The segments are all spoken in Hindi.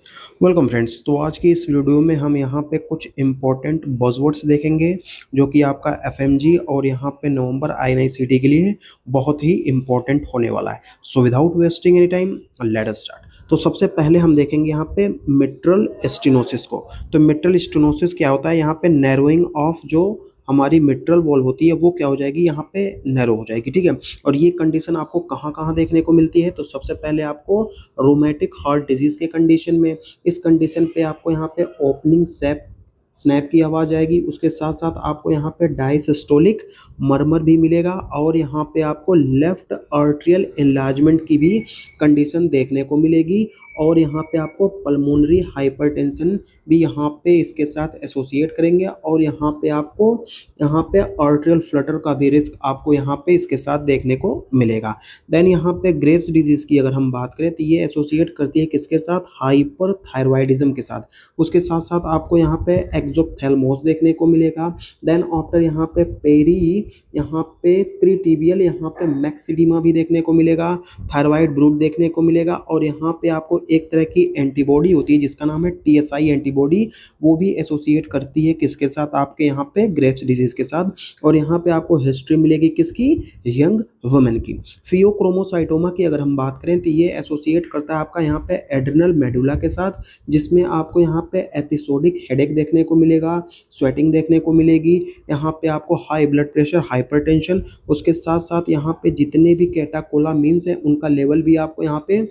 Welcome friends. तो आज की इस वीडियो में हम यहाँ पे कुछ इम्पोर्टेंट बज़वर्ड्स देखेंगे जो कि आपका एफएमजी और यहाँ पे नवंबर आईएनआईसीटी के लिए बहुत ही इम्पोर्टेंट होने वाला है। So without wasting any time let us start. तो सबसे पहले हम देखेंगे यहाँ पे मिट्रल स्टेनोसिस को। तो मिट्रल स्टेनोसिस क्या होता है? यहाँ पे नैरोइंग ऑफ जो हमारी मिट्रल वॉल होती है वो क्या हो जाएगी, यहाँ पे नैरो हो जाएगी। ठीक है। और ये कंडीशन आपको कहाँ कहाँ देखने को मिलती है? तो सबसे पहले आपको रोमेटिक हार्ट डिजीज के कंडीशन में, इस कंडीशन पे आपको यहाँ पे ओपनिंग सेप स्नैप की आवाज़ आएगी। उसके साथ साथ आपको यहाँ पे डायसिस्टोलिक मरमर भी मिलेगा और यहाँ पे आपको लेफ्ट आर्ट्रियल एनलार्जमेंट की भी कंडीशन देखने को मिलेगी। और यहाँ पे आपको पल्मोनरी हाइपरटेंशन भी यहाँ पे इसके साथ एसोसिएट करेंगे। और यहाँ पे आपको यहाँ पे आर्ट्रियल फ्लटर का भी रिस्क आपको यहाँ पे इसके साथ देखने को मिलेगा। देन यहाँ पे ग्रेव्स डिजीज़ की अगर हम बात करें तो ये एसोसिएट करती है किसके साथ? हाइपर थायरॉयडिज्म के साथ। उसके साथ साथ आपको यहाँ पे एक्सोप्थेल्मोस देखने को मिलेगा। देन आफ्टर यहाँ पे पेरी, यहाँ पे प्रीटिबियल, यहाँ पे मैक्सिडिमा भी देखने को मिलेगा। थायराइड ब्रूड देखने को मिलेगा। और यहाँ पे आपको एक तरह की एंटीबॉडी होती है जिसका नाम है टीएसआई एंटीबॉडी, वो भी एसोसिएट करती है किसके साथ? आपके यहाँ पे ग्रेव्स डिजीज के साथ। और यहाँ पे आपको हिस्ट्री मिलेगी किसकी? यंग वुमेन की। फियोक्रोमोसाइटोमा की अगर हम बात करें तो ये एसोसिएट करता है आपका यहाँ पे एड्रिनल मेडुला के साथ, जिसमें आपको यहाँ पे एपिसोडिक हेडेक देखने को मिलेगा, स्वेटिंग देखने को मिलेगी। यहाँ पे आपको हाई ब्लड प्रेशर, हाइपरटेंशन, उसके साथ साथ यहाँ पे जितने भी कैटाकोलामीन्स हैं उनका लेवल भी आपको यहाँ पे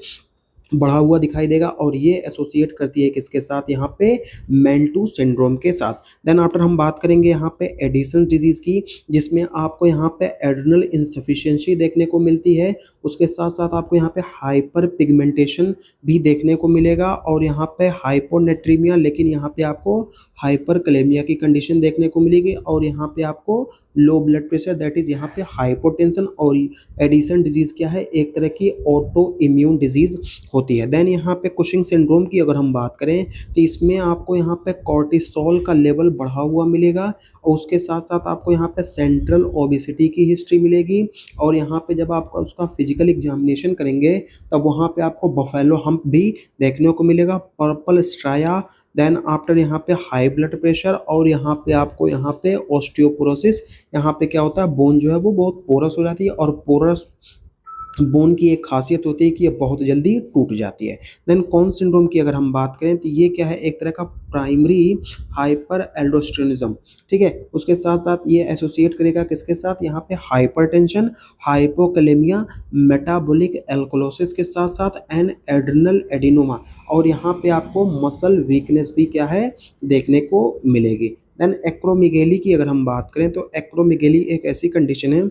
बढ़ा हुआ दिखाई देगा। और ये एसोसिएट करती है किसके साथ? यहाँ पे मेंटू सिंड्रोम के साथ। देन आफ्टर हम बात करेंगे यहाँ पे एडिसन डिजीज की, जिसमें आपको यहाँ पे एड्रिनल इंसफिशिएंसी देखने को मिलती है। उसके साथ साथ आपको यहाँ पे हाइपर पिगमेंटेशन भी देखने को मिलेगा और यहाँ पे हाइपोनेट्रीमिया, लेकिन यहाँ पे आपको हाइपर कलेमिया की कंडीशन देखने को मिलेगी। और यहाँ पे आपको low blood pressure, that is यहाँ पे हाइपोटेंशन। और एडिसन डिजीज क्या है? एक तरह की ऑटो इम्यून डिजीज होती है। देन यहाँ पे कुशिंग सिंड्रोम की अगर हम बात करें तो इसमें आपको यहाँ पे कॉर्टिसोल का लेवल बढ़ा हुआ मिलेगा। और उसके साथ साथ आपको यहाँ पे सेंट्रल ओबेसिटी की हिस्ट्री मिलेगी। और यहाँ पे जब आपका उसका फिजिकल एग्जामिनेशन करेंगे तब वहाँ पे आपको बफेलो हम्प भी देखने को मिलेगा, पर्पल स्ट्राया। देन आफ्टर यहाँ पे हाई ब्लड प्रेशर और यहाँ पे आपको यहाँ पे ऑस्टियोपोरोसिस। यहाँ पे क्या होता है? बोन जो है वो बहुत पोरस हो जाती है और पोरस बोन की एक खासियत होती है कि ये बहुत जल्दी टूट जाती है। देन कॉन सिंड्रोम की अगर हम बात करें तो ये क्या है? एक तरह का प्राइमरी हाइपर एल्डोस्टेरोनिज्म। ठीक है। उसके साथ साथ ये एसोसिएट करेगा किसके साथ? यहाँ पे हाइपरटेंशन, हाइपोकलेमिया, मेटाबॉलिक एल्कोलोसिस के साथ साथ एन एड्रिनल एडिनोमा। और यहाँ पे आपको मसल वीकनेस भी क्या है? देखने को मिलेगी। देन एक्रोमिगेली की अगर हम बात करें तो एक्रोमिगेली एक ऐसी कंडीशन है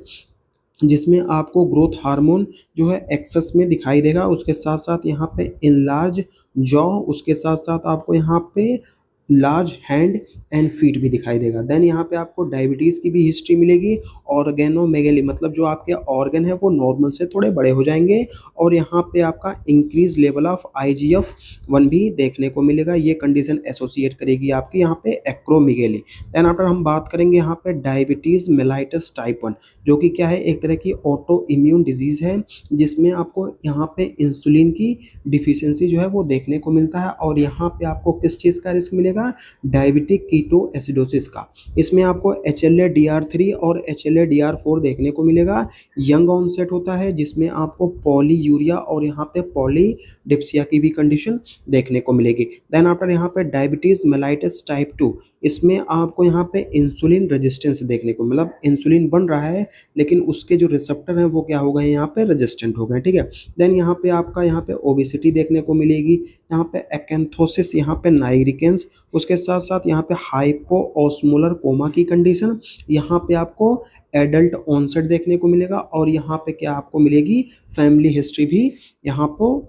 जिसमें आपको ग्रोथ हार्मोन जो है एक्सेस में दिखाई देगा। उसके साथ साथ यहाँ पे इनलार्ज जॉ, उसके साथ साथ आपको यहाँ पे लार्ज हैंड एंड फीट भी दिखाई देगा। देन यहाँ पे आपको डायबिटीज़ की भी हिस्ट्री मिलेगी। ऑर्गेनोमेगेली मतलब जो आपके ऑर्गन है वो नॉर्मल से थोड़े बड़े हो जाएंगे। और यहाँ पे आपका इंक्रीज लेवल ऑफ IGF-1 भी देखने को मिलेगा। ये कंडीशन एसोसिएट करेगी आपकी यहाँ पे एक्रोमिगेली। देन आफ्टर हम बात करेंगे यहाँ पे डायबिटीज़ मेलाइटस टाइप 1, जो कि क्या है? एक तरह की ऑटो इम्यून डिजीज़ है जिसमें आपको यहाँ पे इंसुलिन की डिफिशियंसी जो है वो देखने को मिलता है। और यहाँ पे आपको किस चीज़ का रिस्क मिलेगा? डायबिटिक कीटो एसिडोसिस का। इसमें आपको HLA-DR3 और HLA-DR4 देखने को मिलेगा। यंग ऑनसेट होता है जिसमें आपको पॉलीयूरिया और यहाँ पे पॉलीडिप्सिया की भी कंडीशन देखने को मिलेगी। देन आफ्टर यहाँ पे डायबिटीज़ मेलाइटस टाइप 2, इसमें आपको यहाँ पे इंसुलिन रेजिस्टेंस देखने को, मतलब इंसुलिन बन रहा है लेकिन उसके जो रिसेप्टर हैं वो क्या हो गए? यहाँ पे रेजिस्टेंट हो गए। ठीक है। देन यहाँ पे आपका यहाँ पे ओबेसिटी देखने को मिलेगी, यहाँ पे एक्ैंथोसिस, यहाँ पे नाइग्रिकेंस, उसके साथ साथ यहाँ पे हाइपो ऑस्मोलर कोमा की कंडीशन, यहाँ पे आपको एडल्ट ऑनसेट देखने को मिलेगा। और यहाँ पे क्या आपको मिलेगी? फैमिली हिस्ट्री भी यहाँ पर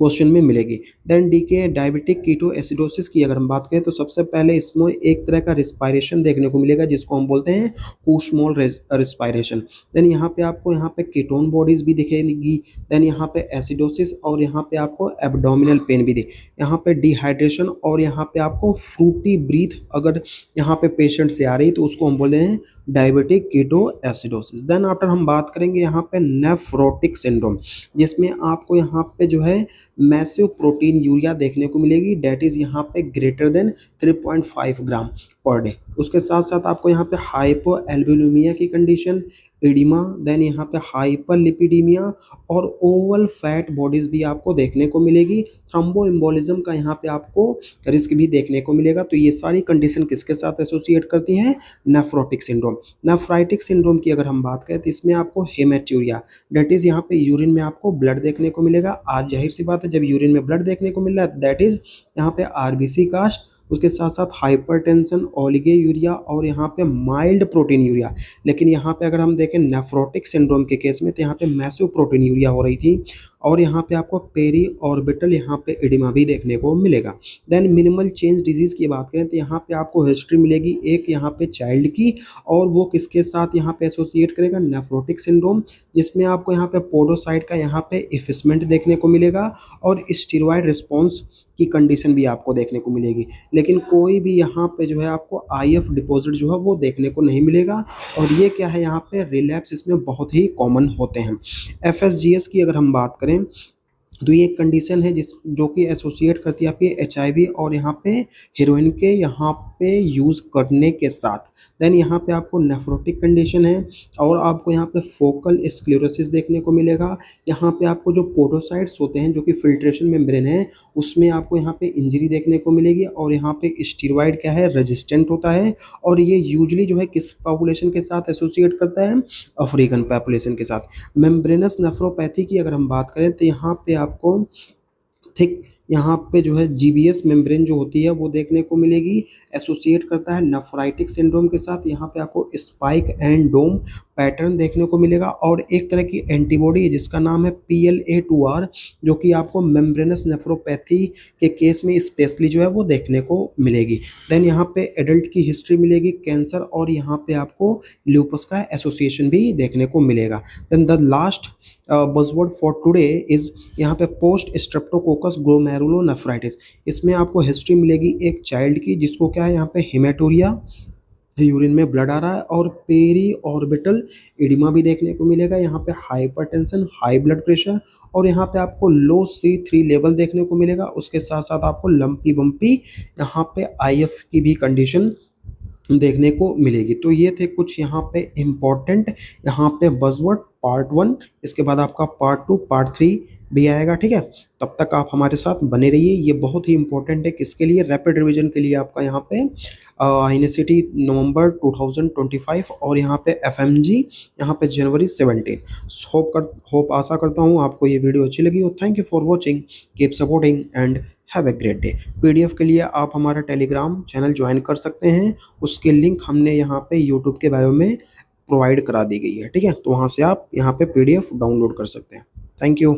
क्वेश्चन में मिलेगी। Then DK diabetic ketoacidosis की अगर हम बात करें तो सबसे पहले इसमें एक तरह का रिस्पायरेशन देखने को मिलेगा जिसको हम बोलते हैं कुशमोल रिस्पायरेशन। देन यहाँ पे आपको यहाँ पे कीटोन बॉडीज भी दिखेगी। देन यहाँ पे एसिडोसिस और यहाँ पे आपको एब्डोमिनल पेन भी यहाँ पे डिहाइड्रेशन और यहाँ पे आपको फ्रूटी ब्रीथ अगर यहाँ पे पेशेंट से आ रही तो उसको हम बोलते हैं diabetic ketoacidosis. Then after हम बात करेंगे यहाँ पे नेफ्रोटिक सिंड्रोम, जिसमें आपको यहाँ पे जो है मैसिव प्रोटीन यूरिया देखने को मिलेगी, डेट इज़ यहाँ पे ग्रेटर देन 3.5 ग्राम पर डे। उसके साथ साथ आपको यहाँ पे हाइपो एल्बुमिनिया की कंडीशन, एडिमा, देन यहाँ पे हाइपर लिपिडीमिया और ओवल फैट बॉडीज भी आपको देखने को मिलेगी। थ्रोम्बो एम्बोलिज्म का यहाँ पे आपको रिस्क भी देखने को मिलेगा। तो ये सारी कंडीशन किसके साथ एसोसिएट करती हैं? Nephrotic syndrome. नेफ्राइटिक सिंड्रोम की अगर हम बात करें तो इसमें आपको हेमेटूरिया, डेट इज यहाँ पे यूरिन में आपको ब्लड देखने को मिलेगा। आज जाहिर सी बात है, जब यूरिन में ब्लड देखने को मिल रहा है, दैट इज यहाँ पे आरबीसी कास्ट। उसके साथ साथ हाइपरटेंशन, ओलिगे यूरिया और यहाँ पे माइल्ड प्रोटीन यूरिया। लेकिन यहाँ पे अगर हम देखें नेफ्रोटिक सिंड्रोम के केस में, तो यहाँ पे मैसिव प्रोटीन यूरिया हो रही थी और यहाँ पे आपको पेरी ऑर्बिटल यहाँ पे एडिमा भी देखने को मिलेगा। देन मिनिमल चेंज डिजीज की बात करें तो यहाँ पे आपको हिस्ट्री मिलेगी एक यहाँ पे चाइल्ड की, और वो किसके साथ यहाँ पे एसोसिएट करेगा? नेफ्रोटिक सिंड्रोम, जिसमें आपको यहाँ पे पोडोसाइट का यहाँ पे इफिसमेंट देखने को मिलेगा और स्टीरॉयड रिस्पॉन्स की कंडीशन भी आपको देखने को मिलेगी। लेकिन कोई भी यहाँ पे जो है आपको आईएफ डिपॉजिट जो है वो देखने को नहीं मिलेगा। और ये क्या है, यहाँ पे रिलैप्स इसमें बहुत ही कॉमन होते हैं। एफएसजीएस की अगर हम बात करें तो ये एक कंडीशन है जो कि एसोसिएट करती है आपकी एचआईवी और यहाँ पे हीरोइन के यहाँ पे यूज़ करने के साथ। देन यहाँ पे आपको नेफ्रोटिक कंडीशन है और आपको यहाँ पे फोकल स्क्लेरोसिस देखने को मिलेगा। यहाँ पे आपको जो पोडोसाइट्स होते हैं जो कि फिल्ट्रेशन मेम्ब्रेन है, उसमें आपको यहाँ पे इंजरी देखने को मिलेगी। और यहाँ पे स्टीरॉयड क्या है, रेजिस्टेंट होता है। और ये यूजली जो है किस पॉपुलेशन के साथ एसोसिएट करता है? अफ्रीकन पॉपुलेशन के साथ। मेम्ब्रेनस नेफ्रोपैथी की अगर हम बात करें तो यहाँ पे आपको थिक यहाँ पे जो है जीबीएस मेम्ब्रेन जो होती है वो देखने को मिलेगी। एसोसिएट करता है नेफ्राइटिक सिंड्रोम के साथ। यहाँ पे आपको स्पाइक एंड डोम पैटर्न देखने को मिलेगा और एक तरह की एंटीबॉडी है जिसका नाम है PLA2R, जो कि आपको मेम्ब्रेनस नेफ्रोपैथी के केस में स्पेशली जो है वो देखने को मिलेगी। देन यहाँ पे एडल्ट की हिस्ट्री मिलेगी, कैंसर और यहाँ पे आपको ल्यूपस का एसोसिएशन भी देखने को मिलेगा। Then the last buzzword for today is यहाँ पे पोस्ट स्ट्रेप्टोकोकस ग्लोमेरुलोनेफ्राइटिस। इसमें आपको हिस्ट्री मिलेगी एक चाइल्ड की जिसको क्या है, यहाँ पे हेमेटोरिया, यूरिन में ब्लड आ रहा है और पेरी ऑर्बिटल एडिमा भी देखने को मिलेगा। यहाँ पे हाइपरटेंशन, हाई ब्लड प्रेशर और यहाँ पे आपको लो C3 लेवल देखने को मिलेगा। उसके साथ साथ आपको लंपी बम्पी यहाँ पे IF की भी कंडीशन देखने को मिलेगी। तो ये थे कुछ यहाँ पे इम्पोर्टेंट यहाँ पे बजवर्ड पार्ट 1। इसके बाद आपका पार्ट 2, पार्ट 3 भी आएगा, ठीक है। तब तक आप हमारे साथ बने रहिए। ये बहुत ही इंपॉर्टेंट है, किसके लिए? रैपिड रिवीजन के लिए आपका यहाँ पे यूनिवर्सिटी नवंबर 2025 और यहाँ पे FMG यहाँ पे जनवरी 17। होप आशा करता हूँ आपको ये वीडियो अच्छी लगी हो। Thank you for watching, keep supporting and have a great day. PDF के लिए आप हमारा टेलीग्राम चैनल ज्वाइन कर सकते हैं, उसके लिंक हमने यहाँ पे यूट्यूब के बायो में प्रोवाइड करा दी गई है, ठीक है। तो वहाँ से आप यहाँ पे PDF डाउनलोड कर सकते हैं। Thank you.